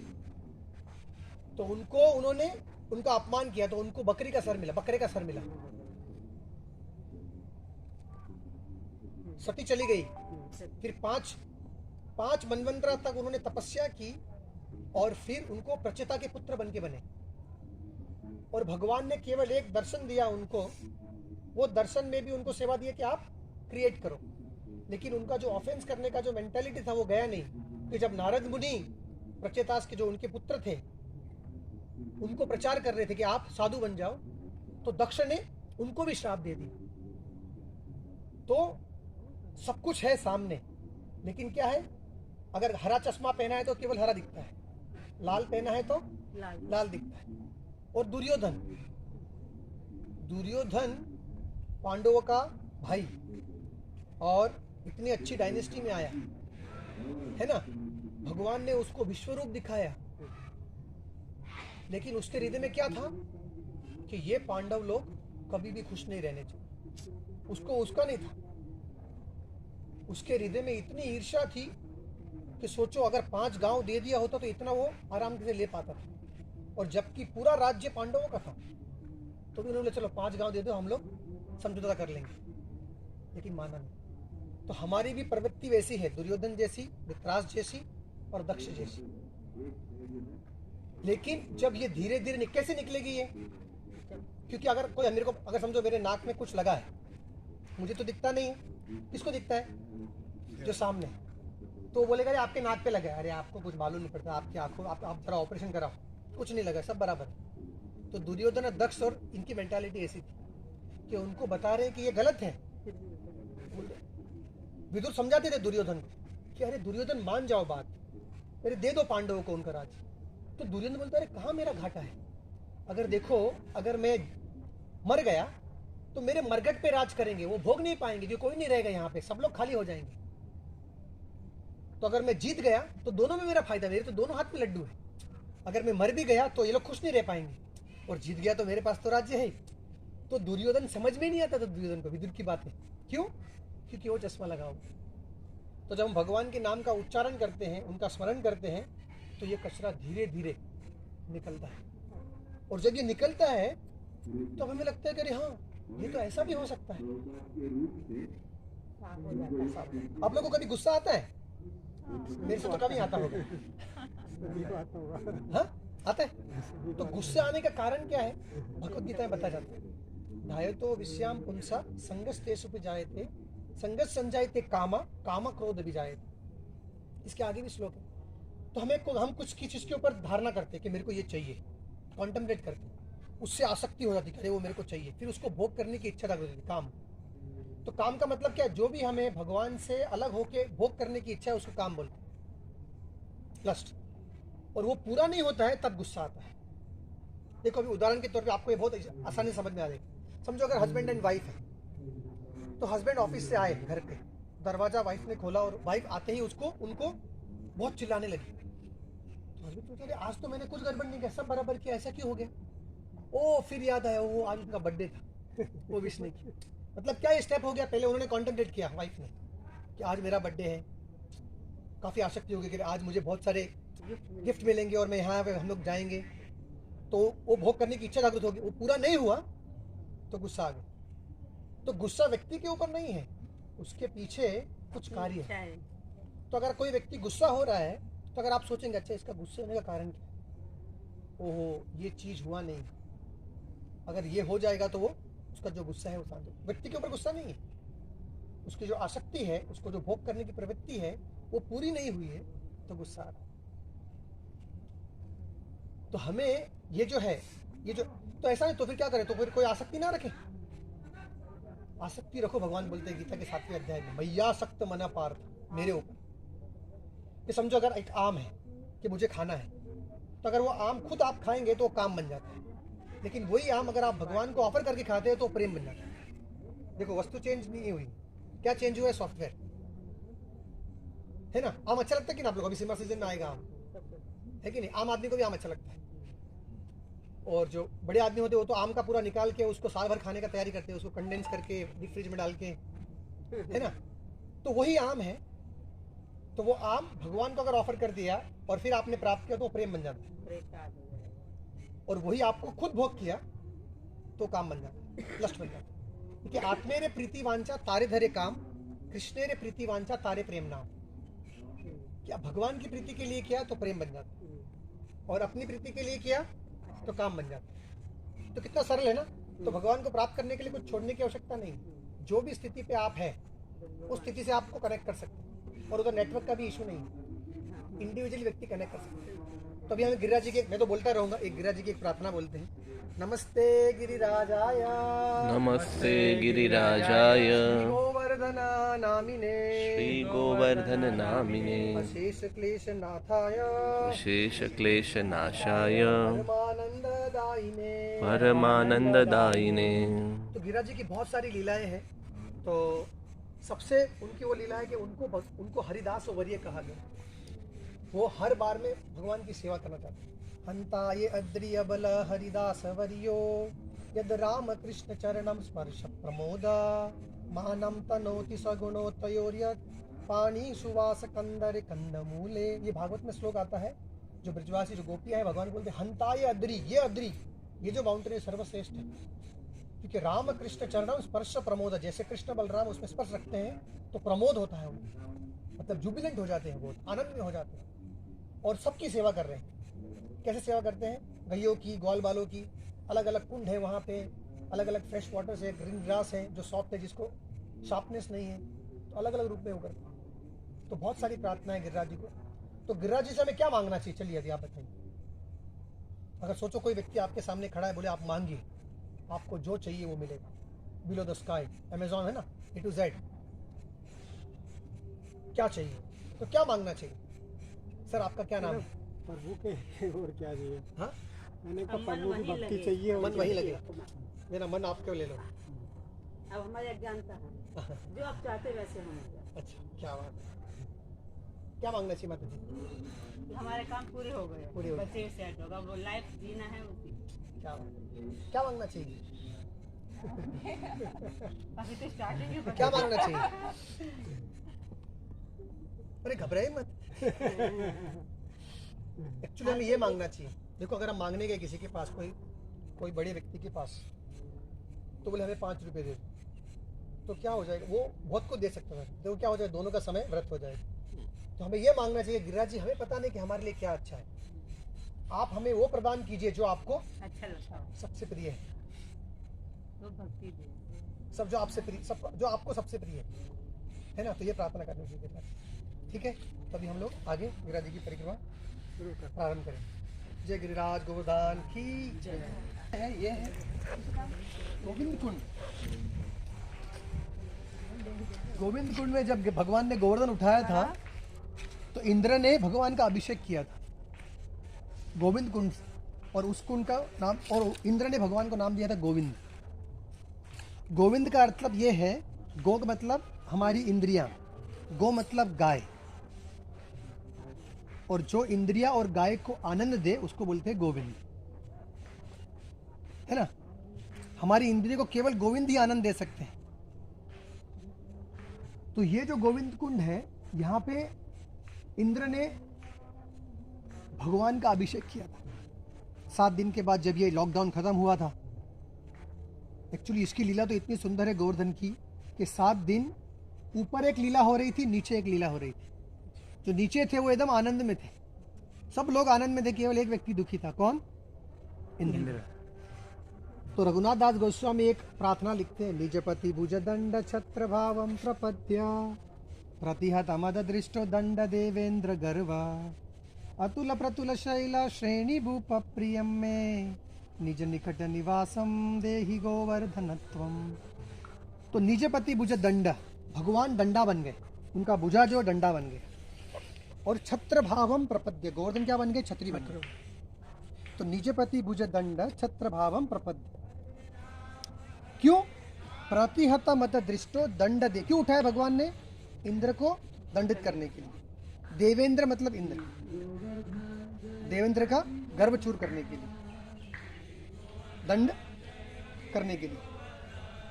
तो उन्होंने उनका अपमान किया, तो उनको बकरे का सर मिला। सती चली गई, फिर पांच मनवंतरा तक उन्होंने तपस्या की, और फिर उनको प्रचेता के पुत्र बन के बने। और भगवान ने केवल एक दर्शन दिया उनको, वो दर्शन में भी उनको सेवा दी कि आप क्रिएट करो, लेकिन उनका जो ऑफेंस करने का जो मेंटालिटी था वो गया नहीं। कि जब नारद मुनि प्रचेतास के जो उनके पुत्र थे, उनको प्रचार कर रहे थे कि आप साधु बन जाओ, तो दक्ष ने उनको भी श्राप दे दिया। तो सब कुछ है सामने, लेकिन क्या है, अगर हरा चश्मा पहना है तो केवल हरा दिखता है, लाल पहना है तो लाल दिखता है। और दुर्योधन पांडवों का भाई, और इतनी अच्छी डायनेस्टी में आया है ना। भगवान ने उसको विश्वरूप दिखाया, लेकिन उसके हृदय में क्या था कि ये पांडव लोग कभी भी खुश नहीं रहने चाहिए। उसका नहीं था, उसके हृदय में इतनी ईर्ष्या थी कि सोचो, अगर 5 गांव दे दिया होता तो इतना वो आराम से ले पाता था, और जबकि पूरा राज्य पांडवों का था, तो भी उन्होंने चलो 5 गांव दे दो, हम लोग समझौता कर लेंगे, लेकिन माना नहीं। तो हमारी भी प्रवृत्ति वैसी है, दुर्योधन जैसी, धृतराष्ट्र जैसी और दक्ष जैसी। लेकिन जब ये धीरे धीरे कैसे निकलेगी ये, क्योंकि अगर कोई मेरे को, अगर समझो मेरे नाक में कुछ लगा है, मुझे तो दिखता नहीं है, किसको दिखता है, जो सामने। तो बोलेगा अरे आपके नाक पे लगा है, अरे आपको कुछ मालूम नहीं पड़ता, आपकी आंखों, आप जरा ऑपरेशन कराओ, कुछ नहीं लगा, सब बराबर। तो दुर्योधन और दक्ष और इनकी मेंटालिटी ऐसी थी कि उनको बता रहे कि ये गलत है। विदुर समझाते थे दुर्योधन को कि अरे दुर्योधन मान जाओ बात, अरे दे दो पांडवों को उनका राज्य। तो दुर्योधन बोलता अरे कहाँ मेरा घाटा है, अगर देखो, अगर मैं मर गया तो मेरे मरगट पे राज करेंगे, वो भोग नहीं पाएंगे, जो कोई नहीं रहेगा यहाँ पे, सब लोग खाली हो जाएंगे। तो अगर मैं जीत गया तो दोनों में मेरा फायदा, मेरे तो दोनों हाथ में लड्डू है। अगर मैं मर भी गया तो ये लोग खुश नहीं रह पाएंगे, और जीत गया तो मेरे पास तो राज्य है। तो दुर्योधन समझ में नहीं आता था दुर्योधन को विदुर की बातें, क्यों, क्योंकि वो चश्मा लगा हुआ। तो जब हम भगवान के नाम का उच्चारण करते हैं, उनका स्मरण करते हैं, तो ये कचरा धीरे धीरे निकलता है। और जब ये निकलता है तो हमें लगता है कि अरे हाँ, ये तो ऐसा भी हो सकता है। आप लोगों को कभी गुस्सा आता है? मेरे से तो कभी आता होगा। हाँ, आता है। तो गुस्से आने का कारण क्या है, भगवत गीता में बताया जाता है। धायतो विश्याम पुंसा संगस्तेषु जायते, संगत संजायते कामा, कामा क्रोध भी जायते। इसके आगे भी श्लोक है। तो हम कुछ की चीज के ऊपर धारणा करते हैं कि मेरे को ये चाहिए, कॉन्टेम्पलेट करते हैं, उससे आसक्ति हो जाती है, वो मेरे को चाहिए, फिर उसको भोग करने की इच्छा जागृत होती है, काम। तो काम का मतलब क्या है, जो भी हमें भगवान से अलग होके भोग करने की इच्छा है उसको काम बोलते हैं, लस्ट। और वो पूरा नहीं होता है तब गुस्सा आता है। देखो अभी उदाहरण के तौर पे आपको ये बहुत आसानी समझ में आ जाएगी। समझो अगर हस्बैंड एंड वाइफ है, तो हस्बैंड ऑफिस से आए घर पे, दरवाजा वाइफ ने खोला और वाइफ आते ही उनको बहुत चिल्लाने लगी। तो हस्बैंड सोचा अरे आज तो मैंने कुछ गड़बड़ नहीं किया, सब बराबर किया, ऐसा क्यों हो गया? ओ फिर याद आया, वो आज उनका बर्थडे था, वो विश नहीं किया। मतलब क्या ये स्टेप हो गया, पहले उन्होंने कॉन्टेम्पलेट किया वाइफ ने कि आज मेरा बर्थडे है, काफ़ी आसक्ति होगी कि आज मुझे बहुत सारे गिफ्ट मिलेंगे और मैं यहाँ पे हम लोग जाएंगे, तो वो भोग करने की इच्छा जागृत होगी। वो पूरा नहीं हुआ तो गुस्सा आ गया। तो गुस्सा व्यक्ति के ऊपर नहीं है, उसके पीछे कुछ कार्य है। तो अगर कोई व्यक्ति गुस्सा हो रहा है तो अगर आप सोचेंगे अच्छा इसका गुस्से होने का कारण क्या है, ओहो ये चीज़ हुआ नहीं, अगर ये हो जाएगा तो वो उसका जो गुस्सा है वो शांत हो। व्यक्ति के ऊपर गुस्सा नहीं है, उसकी जो आसक्ति है, उसको जो भोग करने की प्रवृत्ति है वो पूरी नहीं हुई है तो गुस्सा आ रहा है। तो हमें ये जो है, ये जो, तो ऐसा नहीं तो फिर क्या करें, तो फिर कोई आसक्ति ना रखें। आसक्ति रखो, भगवान बोलते हैं गीता के 7वें अध्याय में, मैयासक्त मना पार्थ, मेरे ऊपर। कि समझो अगर एक आम है कि मुझे खाना है, तो अगर वो आम खुद आप खाएंगे तो वो काम बन जाता है, लेकिन वही आम अगर आप भगवान को ऑफर करके खाते हैं तो प्रेम बन जाता है। देखो वस्तु चेंज नहीं हुई, क्या चेंज हुआ है, सॉफ्टवेयर है ना। आम अच्छा लगता है कि ना आप लोग, अभी समर सीजन में आएगा आम, है कि नहीं, आम आदमी को भी आम अच्छा लगता है। और जो बड़े आदमी होते हैं वो तो आम का पूरा निकाल के उसको साल भर खाने का तैयारी करते हैं, उसको कंडेंस करके डीप फ्रिज में डाल के, है ना। तो वही आम है, तो वो आम भगवान को अगर ऑफर कर दिया और फिर आपने प्राप्त किया तो वो प्रेम बन जाता है। और वही आपको खुद भोग किया तो काम बन जाता है, लस्ट बन जाता है। क्योंकि आत्मेरे प्रीति वांछा तारे धरे काम, कृष्णेरे प्रीति वांछा तारे प्रेम नाम। क्या भगवान की प्रीति के लिए किया तो प्रेम बन जाता है, और अपनी प्रीति के लिए किया तो काम बन जाता है। तो कितना सरल है ना। तो भगवान को प्राप्त करने के लिए कुछ छोड़ने की आवश्यकता नहीं, जो भी स्थिति पे आप है उस स्थिति से आपको कनेक्ट कर सकते हैं, और उधर नेटवर्क का भी इशू नहीं, इंडिविजुअली व्यक्ति कनेक्ट कर सकते हैं। तो अभी हमें गिरिराज जी के, मैं तो बोलता रहूंगा, एक गिरिराज जी की एक प्रार्थना बोलते हैं, नमस्ते गिरिराजाय, नमस्ते गिरिराजाय, श्री गोवर्धन नामिने, श्री गोवर्धन नामिने, अशेष क्लेश नाथाय, शेष क्लेश नाशाय, परमानंददायिने, परमानंददायिने। तो गिरिराज जी की बहुत सारी लीलाएं हैं। तो सबसे उनकी वो लीला है कि उनको हरिदास वर्य कहा गया। वो हर बार में भगवान की सेवा करना चाहते हैं। हंता ये अद्रि अबल हरिदास वर्यो, यद राम कृष्ण चरणम स्पर्श प्रमोदा, मानम तनोति सगुणो तयोर्यत् पाणी सुवास कंदर कंदमूले। ये भागवत में श्लोक आता है, जो ब्रजवासी जो गोपियां हैं भगवान बोलते हैं हंता ये अद्रि, ये जो माउंटेन है सर्वश्रेष्ठ है, क्योंकि राम कृष्ण चरणम स्पर्श प्रमोद, जैसे कृष्ण बलराम उसमें स्पर्श रखते हैं तो प्रमोद होता है उनको, मतलब जुबिलेंट हो जाते हैं, बहुत आनंद में हो जाते हैं, और सबकी सेवा कर रहे हैं। कैसे सेवा करते हैं, गैयों की, ग्वाल बालों की, अलग अलग कुंड है वहाँ पे, अलग अलग फ्रेश वाटर्स है, ग्रीन ग्रास है जो सॉफ्ट है, जिसको शार्पनेस नहीं है, तो अलग अलग रूप में वो करते हैं। तो बहुत सारी प्रार्थना है गिरिराज जी को। तो गिरिराज जी से हमें क्या मांगना चाहिए, चलिए अभी आप बताइए। अगर सोचो कोई व्यक्ति आपके सामने खड़ा है, बोले आप मांगिए, आपको जो चाहिए वो मिलेगा, बिलो द स्काई, अमेजॉन है ना, A to Z, क्या चाहिए, तो क्या मांगना चाहिए। सर आपका क्या नाम है? प्रभु के और क्या चाहिए। हाँ, मैंने कहा प्रभु की भक्ति चाहिए, और मन क्या वही चाहिए। लगेगा, मेरा मन आप क्यों ले लो। अब हमारे अज्ञानता है, जो आप चाहते वैसे होंगे। अच्छा, क्या बात है। क्या मांगना चाहिए माता जी? हमारे काम पूरे हो गए, पूरे हो गए। बच्चे सेट होगा, वो लाइफ जीना है उसी। क्या बात है। क्या मांगना चाहिए? अभी तो स्टार्टिंग है। क्या मांगना चाहिए? अरे घबराए मत। एक्चुअली हमें ये मांगना चाहिए। देखो अगर हम मांगने गए किसी के पास, कोई बड़े व्यक्ति के पास, तो बोले हमें 5 रुपए दे दो, तो क्या हो जाएगा, वो बहुत कुछ दे सकता है, तो क्या हो जाएगा, दोनों का समय व्यर्थ हो जाएगा। तो हमें ये मांगना चाहिए, गिरिराज जी हमें पता नहीं कि हमारे लिए क्या अच्छा है, आप हमें वो प्रदान कीजिए जो आपको अच्छा लगता है, सबसे प्रिय है, वो भक्ति दे। सब जो आपसे प्रिय, सब जो आपको सबसे प्रिय है ना। तो ये प्रार्थना करनी चाहिए गिरिराज, ठीक है। तभी हम लोग आगे गिरिराज जी की परिक्रमा प्रारंभ करें। जय गिरिराज गोवर्धन की जय। है ये है गोविंद कुंड। गोविंद कुंड में जब भगवान ने गोवर्धन उठाया था तो इंद्र ने भगवान का अभिषेक किया था गोविंद कुंड, और उस कुंड का नाम, और इंद्र ने भगवान को नाम दिया था गोविंद। गोविंद का मतलब ये है, गो का मतलब हमारी इंद्रियां, गो मतलब गाय, और जो इंद्रिया और गाय को आनंद दे उसको बोलते हैं गोविंद, है ना। हमारी इंद्रिय को केवल गोविंद ही आनंद दे सकते हैं। तो ये जो गोविंद कुंड है, यहाँ पे इंद्र ने भगवान का अभिषेक किया था 7 दिन के बाद, जब ये लॉकडाउन खत्म हुआ था। एक्चुअली इसकी लीला तो इतनी सुंदर है गोवर्धन की कि 7 दिन ऊपर एक लीला हो रही थी, नीचे एक लीला हो रही थी। जो नीचे थे वो एकदम आनंद में थे, सब लोग आनंद में थे, केवल एक व्यक्ति दुखी था। कौन? इंद्र। तो रघुनाथ दास गोस्वामी एक प्रार्थना लिखते हैं, निजपति भुज दंड छत्र भावम प्रपद्य प्रतिहत मद दृष्टो दंड देवेंद्र गर्वा अतुल प्रतुल शैला श्रेणी भूप प्रियम में निज निकट निवासम देहि गोवर्धनत्वम। तो निजपति भुज दंड, भगवान डंडा बन गए, उनका भुजा जो डंडा बन गए। और छत्र भावम प्रपद्य, गोवर्धन क्या बन गए? छत्री बन गए। तो निजपति भुज दंड छत्र भावम प्रपद्य। क्यों? प्रतिहत मत दृष्टो दंड दे, क्यों उठाया भगवान ने? इंद्र को दंडित करने के लिए। देवेंद्र मतलब इंद्र, देवेंद्र का गर्व चूर करने के लिए, दंड करने के लिए।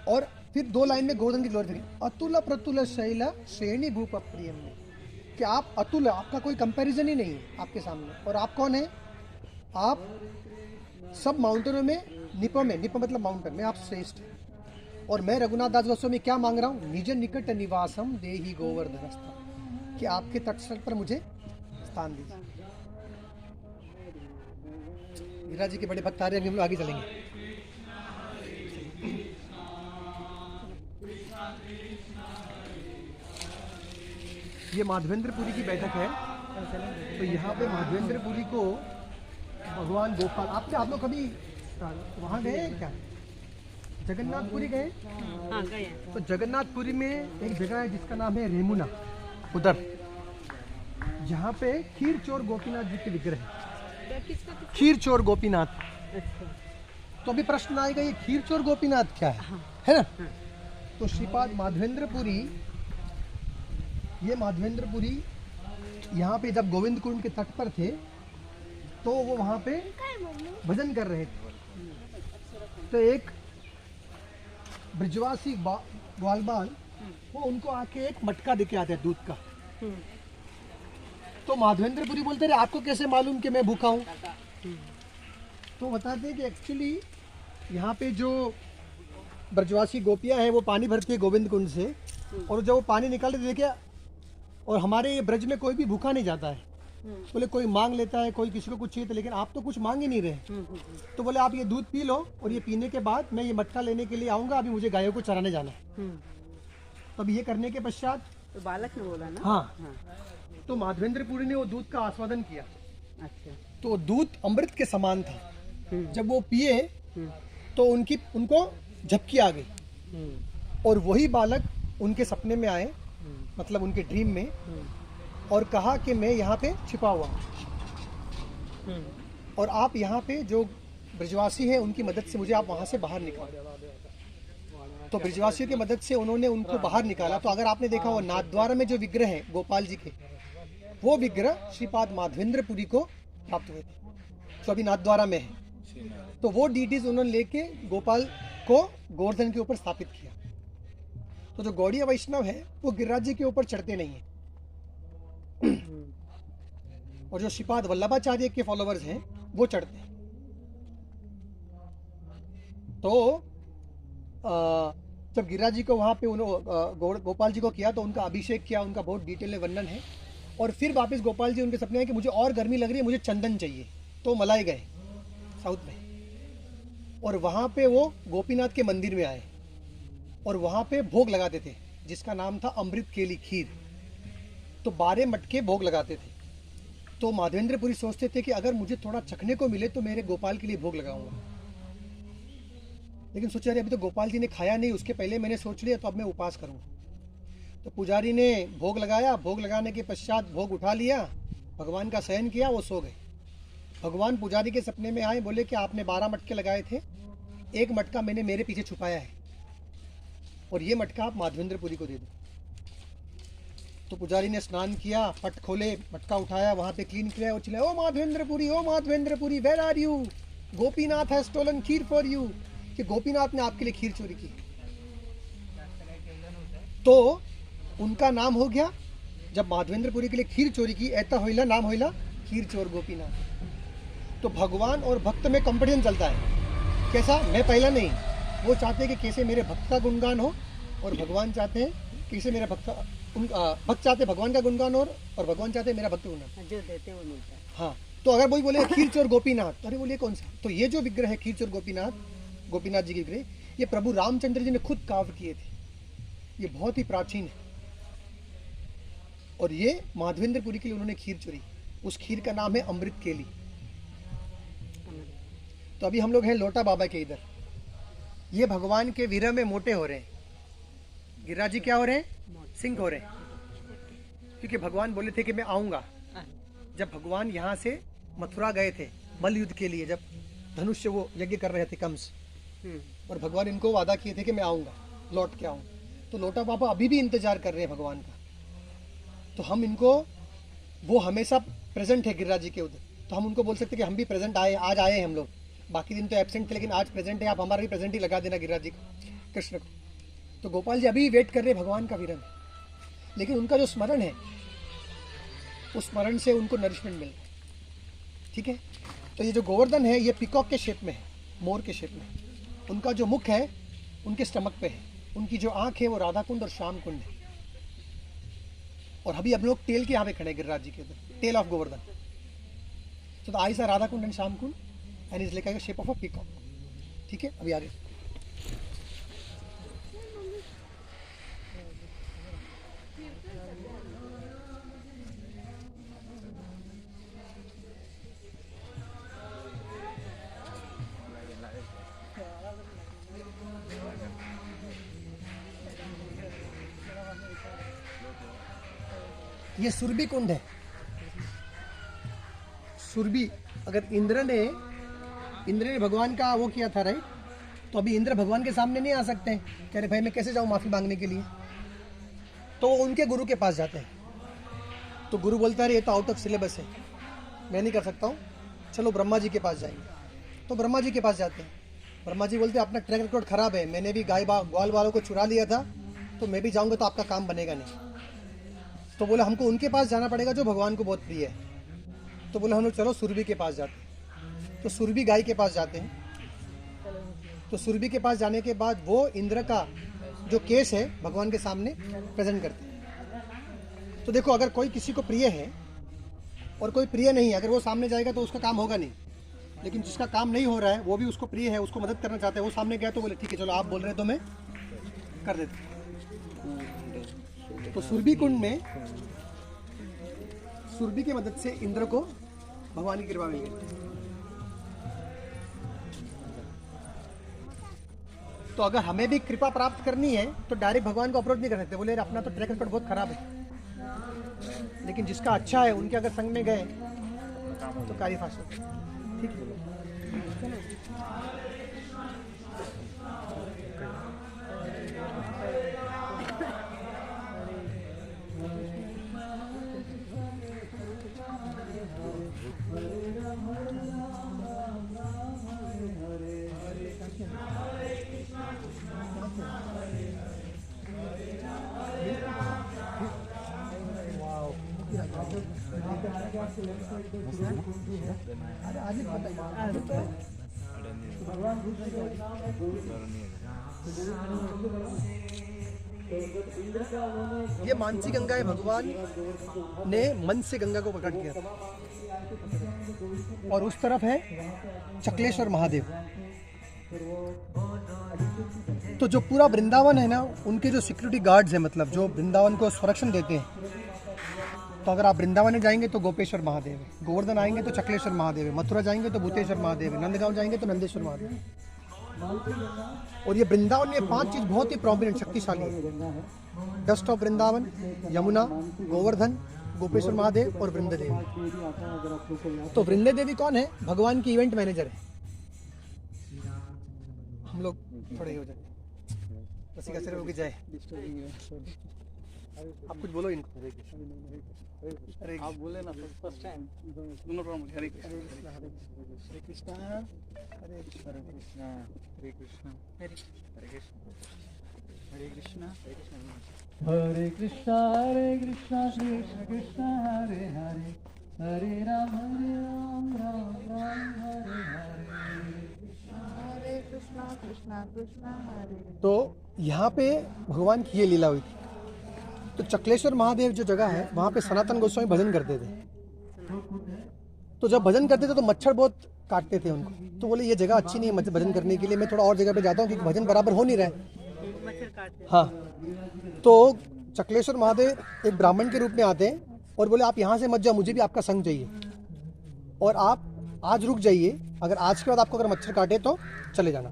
और फिर 2 लाइन में गोवर्धन की ग्लोरी, अतुल प्रतुल शैल श्रेणी भूप प्रियम में, कि आप अतुल, आपका कोई कंपैरिजन ही नहीं है आपके सामने। और आप कौन है? आप सब माउंटेनों में निप में, निप मतलब माउंटेन में आप श्रेष्ठ हैं। और मैं रघुनाथ दास गोस्वामी क्या मांग रहा हूँ? निज निकट निवासम देहि गोवर्धनस्थम, कि आपके तट पर मुझे स्थान दीजिए। गिरिराज जी के बड़े भक्त आ रहे हैं, हम लोग आगे चलेंगे। ये माधवेंद्रपुरी की बैठक है। तो यहाँ पे माधवेंद्रपुरी को भगवान गोपाल, आप लोग कभी वहाँ गए हैं क्या? जगन्नाथपुरी गए? हाँ गए। तो जगन्नाथपुरी में एक जगह है जिसका नाम है रेमुना, उधर जहाँ पे खीर चोर गोपीनाथ जी के विग्रह है। खीर चोर गोपीनाथ। तो अभी प्रश्न आएगा, ये खीर चोर गोपीनाथ क्या है ना? तो श्रीपाद माधवेंद्रपुरी, ये माधवेंद्रपुरी यहाँ पे जब गोविंद कुंड के तट पर थे तो वो वहाँ पे भजन कर रहे थे। तो एक ब्रजवासी ग्वालबाल वो उनको आके एक मटका देके आते हैं दूध का। तो माधवेंद्रपुरी बोलते रहे, आपको कैसे मालूम कि मैं भूखा हूँ? तो बताते हैं कि एक्चुअली यहाँ पे जो ब्रजवासी गोपियाँ हैं वो पानी भरती है गोविंद कुंड से, और जब वो पानी निकालते देखिए, और हमारे ये ब्रज में कोई भी भूखा नहीं जाता है। बोले कोई मांग लेता है, कोई किसी को कुछ चाहिए, लेकिन आप तो कुछ मांग ही नहीं रहे। तो बोले आप ये दूध पी लो, और ये पीने के बाद मैं ये मटका लेने के लिए आऊँगा, अभी मुझे गायों को चराने जाना है। तो अब ये करने के पश्चात तो बालक ने बोला ना। हाँ, तो माधवेंद्रपुरी ने वो दूध का आस्वादन किया। अच्छा। तो दूध अमृत के समान था। जब वो पिए तो उनको झपकी आ गई, और वही बालक उनके सपने में आए, मतलब उनके ड्रीम में, और कहा कि मैं यहाँ पे छिपा हुआ हूँ, और आप यहाँ पे जो ब्रजवासी है उनकी मदद से मुझे आप वहाँ से बाहर निकालो। तो ब्रजवासियों की मदद से उन्होंने उनको बाहर निकाला। तो अगर आपने देखा वो नाथद्वारा में जो विग्रह है गोपाल जी के, वो विग्रह श्रीपाद माधवेंद्रपुरी को प्राप्त हुए थे, जो अभी नाथद्वारा में है। तो वो डीटीज उन्होंने लेके गोपाल को गोवर्धन के ऊपर स्थापित किया। तो जो गौड़ीय वैष्णव है वो गिरिराज जी के ऊपर चढ़ते नहीं है, और जो श्रीपाद वल्लभाचार्य के फॉलोवर्स हैं वो चढ़ते हैं। तो जब गिरिराज जी को वहाँ पे गोपाल जी को किया तो उनका अभिषेक किया, उनका बहुत डिटेल में वर्णन है। और फिर वापस गोपाल जी उनके सपने आए कि मुझे और गर्मी लग रही है, मुझे चंदन चाहिए। तो मलाई गए साउथ में, और वहाँ पे वो गोपीनाथ के मंदिर में आए, और वहाँ पे भोग लगाते थे जिसका नाम था अमृत केली खीर। तो 12 मटके भोग लगाते थे। तो माधवेंद्रपुरी सोचते थे कि अगर मुझे थोड़ा चखने को मिले तो मेरे गोपाल के लिए भोग लगाऊंगा। लेकिन सोचा अरे अभी तो गोपाल जी ने खाया नहीं, उसके पहले मैंने सोच लिया, तो अब मैं उपवास करूँगा। तो पुजारी ने भोग लगाया, भोग लगाने के पश्चात भोग उठा लिया, भगवान का शयन किया, वो सो गए। भगवान पुजारी के सपने में आए, बोले कि आपने 12 मटके लगाए थे, एक मटका मैंने मेरे पीछे छुपाया है, और ये मटका आप माधवेंद्रपुरी को दे दो। तो पुजारी ने स्नान किया, पट खोले, मटका उठाया, वहाँ पे क्लीन किया, और चिल्लाया, O Madhavendrapuri, where are you? Gopinath has stolen kheer for you, कि गोपीनाथ ने आपके लिए खीर चोरी की। तो उनका नाम हो गया, जब माधवेंद्रपुरी के लिए खीर चोरी की, ऐता होइला नाम होइला खीर चोर गोपीनाथ। तो भगवान और भक्त में कंपटीशन चलता है। कैसा? मैं पहला नहीं, वो चाहते हैं कि कैसे मेरे भक्त का गुणगान हो, और भगवान चाहते हैं कैसे मेरा भक्त चाहते हैं भगवान का गुणगान हो, और भगवान चाहते हैं मेरा भक्त गुणगान। जो देते वो मिलता है। हाँ, तो अगर कोई बोले खीर चोर गोपीनाथ, तो अरे बोलिए कौन सा? तो ये जो विग्रह है खीर चोर गोपीनाथ जी के विग्रह, ये प्रभु रामचंद्र जी ने खुद काव्य किए थे। ये बहुत ही प्राचीन है, और ये माधवेंद्रपुरी के लिए उन्होंने खीर चोरी। उस खीर का नाम है अमृत केली। तो अभी हम लोग हैं लोटा बाबा के इधर। ये भगवान के विरह में मोटे हो रहे हैं। गिरिराज जी क्या हो रहे हैं? सिंक हो रहे हैं, क्योंकि भगवान बोले थे कि मैं आऊंगा। जब भगवान यहाँ से मथुरा गए थे मल्ल युद्ध के लिए, जब धनुष्य वो यज्ञ कर रहे थे कंस, और भगवान इनको वादा किए थे कि मैं आऊंगा, लौट के आऊँ। तो लोटा बाबा अभी भी इंतजार कर रहे हैं भगवान का। तो हम इनको, वो हमेशा प्रेजेंट है गिरिराज जी के उधर, तो हम उनको बोल सकते हैं कि हम भी प्रेजेंट आए, आज आए हैं हम लोग। बाकी दिन तो एब्सेंट थे, लेकिन आज प्रेजेंट है। आप हमारा भी प्रेजेंट ही लगा देना गिरिराज जी को, कृष्ण को। तो गोपाल जी अभी वेट कर रहे हैं भगवान का विरह में, लेकिन उनका जो स्मरण है, उस स्मरण से उनको नरिशमेंट मिल रहा है। ठीक है, तो ये जो गोवर्धन है, ये पिकॉक के शेप में है, मोर के शेप में। उनका जो मुख है उनके स्टमक पे है, उनकी जो आंख है वो राधा कुंड और श्याम कुंड है। और अभी हम लोग टेल के यहाँ पे खड़े हैं गिरिराज जी के उधर, टेल ऑफ गोवर्धन। तो eyes Radha Kund and Shyam Kund and is like shape of a peacock. ठीक है, अभी आगे ये सुरभि कुंड है। सुरभि, अगर इंद्र ने भगवान का वो किया था, राइट? तो अभी इंद्र भगवान के सामने नहीं आ सकते हैं, कह रहे भाई मैं कैसे जाऊँ माफी मांगने के लिए। तो वो उनके गुरु के पास जाते हैं। तो गुरु बोलता है ये तो आउट ऑफ सिलेबस है, मैं नहीं कर सकता हूँ, चलो ब्रह्मा जी के पास जाएंगे। तो ब्रह्मा जी के पास जाते हैं। ब्रह्मा जी बोलते हैं अपना ट्रैक रिकॉर्ड खराब है, मैंने भी ग्वाल वालों को चुरा लिया था, तो मैं भी जाऊँगा तो आपका काम बनेगा नहीं। तो बोला हमको उनके पास जाना पड़ेगा जो भगवान को बहुत प्रिय है। तो बोला हम लोग चलो सुरभि के पास जाते हैं। तो सुरभि गाय के पास जाते हैं। तो सुरभि के पास जाने के बाद वो इंद्र का जो केस है भगवान के सामने प्रेजेंट करते हैं। तो देखो, अगर कोई किसी को प्रिय है और कोई प्रिय नहीं है, अगर वो सामने जाएगा तो उसका काम होगा नहीं। लेकिन जिसका काम नहीं हो रहा है, वो भी उसको प्रिय है, उसको मदद करना चाहता है, वो सामने गया तो बोले ठीक है चलो आप बोल रहे हैं तो मैं कर देता हूँ। तो सुरभि कुंड में सुरभि की मदद से इंद्र को भगवान की कृपा मिल गई। तो अगर हमें भी कृपा प्राप्त करनी है तो डायरेक्ट भगवान को अप्रोच नहीं कर सकते, बोले अपना तो ट्रैक रिकॉर्ड बहुत खराब है। लेकिन जिसका अच्छा है उनके अगर संग में गए तो कार्य फास्ट होता है। ठीक है, ये मानसी गंगा है, भगवान ने मन से गंगा को प्रकट किया था। और उस तरफ है चक्लेश्वर महादेव। तो जो पूरा वृंदावन है ना, उनके जो सिक्योरिटी गार्ड्स हैं, मतलब जो वृंदावन को संरक्षण देते हैं। तो अगर आप वृंदावन में जाएंगे तो गोपेश्वर महादेव है, गोवर्धन आएंगे तो चक्लेश्वर महादेव है, मथुरा जाएंगे तो भूतेश्वर महादेव है, नंदगांव जाएंगे तो नंदेश्वर महादेव है। और ये वृंदावन में 5 चीज बहुत ही प्रोमिनेंट शक्तिशाली है। डस्ट ऑफ वृंदावन, यमुना, गोवर्धन, गोपेश्वर महादेव और वृंदा देवी। तो वृंदा देवी कौन है? भगवान की इवेंट मैनेजर है। हम लोग थोड़े हो जाए, उसी का सिर्फ जाए। आप कुछ बोलो इनको। हरे आप बोले ना फर्स्ट टाइम दोनों प्रॉब्लम। हरे कृष्णा हरे कृष्णा हरे कृष्णा हरे कृष्णा हरे कृष्णा हरे कृष्णा हरे कृष्णा हरे कृष्णा। हरे कृष्णा कृष्ण कृष्ण हरे हरे, हरे राम राम राम हरे हरे। कृष्णा कृष्णा कृष्णा हरे। तो यहाँ पे भगवान की ये लीला हुई थी। तो चक्लेश्वर महादेव जो जगह है वहाँ पे सनातन गोस्वामी भजन करते थे। तो जब भजन करते थे तो मच्छर बहुत काटते थे उनको, तो बोले ये जगह अच्छी नहीं है भजन करने के लिए, मैं थोड़ा और जगह पे जाता हूँ क्योंकि भजन बराबर हो नहीं रहा है। हाँ, तो चक्लेश्वर महादेव एक ब्राह्मण के रूप में आते हैं और बोले आप यहाँ से मत जाओ, मुझे भी आपका संग चाहिए और आप आज रुक जाइए, अगर आज के बाद आपको अगर मच्छर काटे तो चले जाना।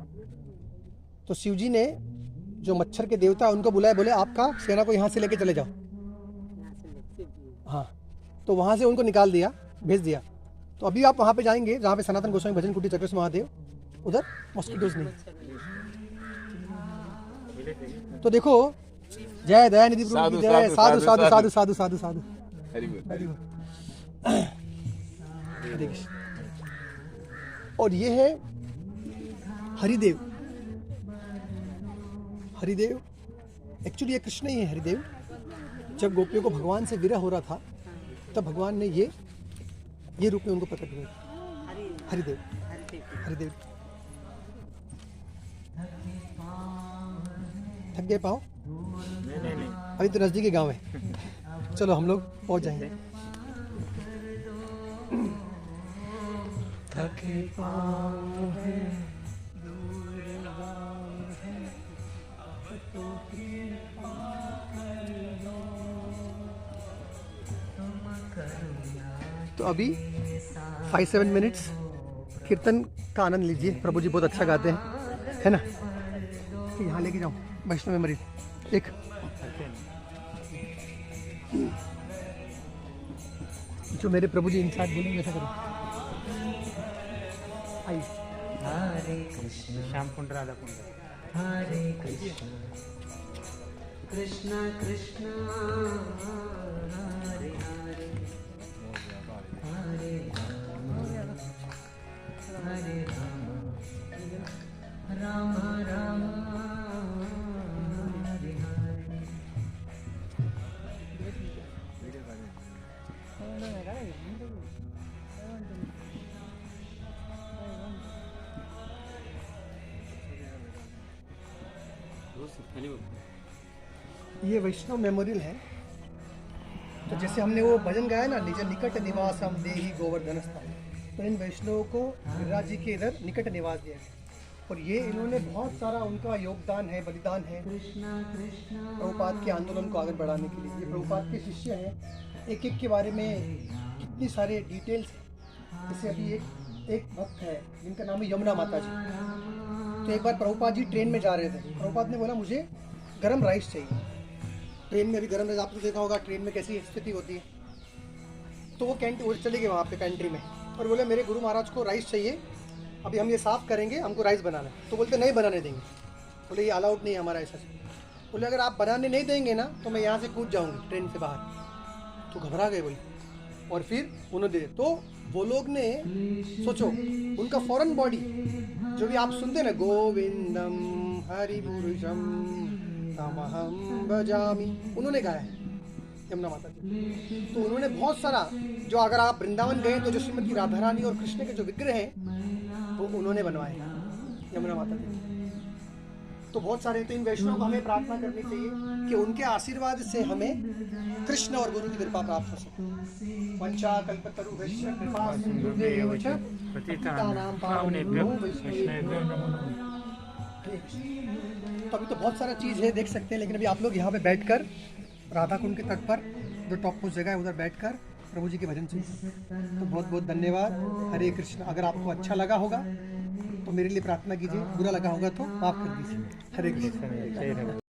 तो शिव जी ने जो मच्छर के देवता है उनको बुलाया, बोले आपका सेना को यहाँ से लेके चले जाओ। हाँ, तो वहाँ से उनको निकाल दिया, भेज दिया। तो अभी आप वहाँ पे जाएंगे जहाँ पे सनातन गोस्वामी भजन कुटी चक्रेश्वर महादेव, उधर मॉस्किटोज नहीं। तो देखो, जय दयानिधि प्रभु की जय, साधु साधु साधु साधु साधु साधु, हरि बोल। हरे कृष्ण। और ये है हरिदेव। हरिदेव एक्चुअली ये कृष्ण ही है। हरिदेव जब गोपियों को भगवान से विरह हो रहा था तब भगवान ने ये रूप में उनको प्रकट हुए। हरिदेव, हरिदेव। थक गए पाओ? नहीं। अभी तो नजदीकी गांव है, चलो हम लोग पहुंच जाएंगे। थके पाँव है, दूर गाँव है, तो कृपा कर लो। तो अभी 5-7 मिनट्स कीर्तन का आनंद लीजिए। प्रभु जी बहुत अच्छा गाते हैं, है ना? कि यहाँ लेके जाऊँ वैष्णव मेमोरी एक। जो मेरे प्रभु जी इंसाइड बोलेंगे वैसा करो। आइए। हरे कृष्ण श्याम कुंड राधा कुंड। हरे कृष्ण कृष्ण कृष्ण हरे हरे, हरे राम हरे राम, राम राम हरे हरे। ये वैष्णव मेमोरियल है। तो जैसे हमने वो भजन गाया ना, निज निकट निवास हम देहि गोवर्धन स्थान, तो इन वैष्णवों को गिरिराज जी के इधर निकट निवास दिया गया। और ये इन्होंने बहुत सारा उनका योगदान है, बलिदान है प्रभुपाद के आंदोलन को आगे बढ़ाने के लिए। ये प्रभुपाद के शिष्य हैं, एक एक के बारे में कितनी सारे डिटेल्स हैं। जैसे अभी एक भक्त है जिनका नाम है यमुना माता जी। तो एक बार प्रभुपाद जी ट्रेन में जा रहे थे, प्रभुपाद ने बोला मुझे गरम राइस चाहिए। ट्रेन में भी गरम राइस, आपने देखा होगा ट्रेन में कैसी स्थिति होती है। तो वो चले गए वहाँ पे कैंट्री में और बोले मेरे गुरु महाराज को राइस चाहिए, अभी हम ये साफ़ करेंगे, हमको राइस बनाना है। तो बोलते नहीं बनाने देंगे, बोले ये अलाउड नहीं है हमारा ऐसा। बोले अगर आप बनाने नहीं देंगे ना तो मैं यहाँ से कूद जाऊँगी ट्रेन से बाहर। तो घबरा गए बोले, और फिर उन्होंने तो वो लोग ने सोचो उनका फॉरेन बॉडी जो भी आप सुनते ना, गोविंदम हरिपुरुषम तमहम भजामि, उन्होंने गाया है यमुना माता जी। तो उन्होंने बहुत सारा, जो अगर आप वृंदावन गए तो जो श्रीमती राधा रानी और कृष्ण के जो विग्रह हैं वो उन्होंने बनवाए यमुना माता जी। तो बहुत सारे, तो इन वैष्णव को हमें प्रार्थना करनी चाहिए कि उनके आशीर्वाद से हमें कृष्ण और गुरु की कृपा प्राप्त हो सके। वंचा कल्पतरुभ्यश्च कृपा सिन्धुभ्येव च पतितानां पावनेभ्यो वैष्णवेभ्यो नमो नमः। तो अभी तो बहुत सारा चीज़ है, देख सकते हैं, लेकिन अभी आप लोग यहाँ पे बैठकर राधा कुंड के तट पर जो टॉप मोस्ट जगह है उधर बैठकर प्रभु जी के भजन सुनिए। तो बहुत बहुत धन्यवाद। हरे कृष्ण। अगर आपको अच्छा लगा होगा तो मेरे लिए प्रार्थना कीजिए, बुरा लगा होगा तो माफ़ कर दीजिए। हरे कृष्ण।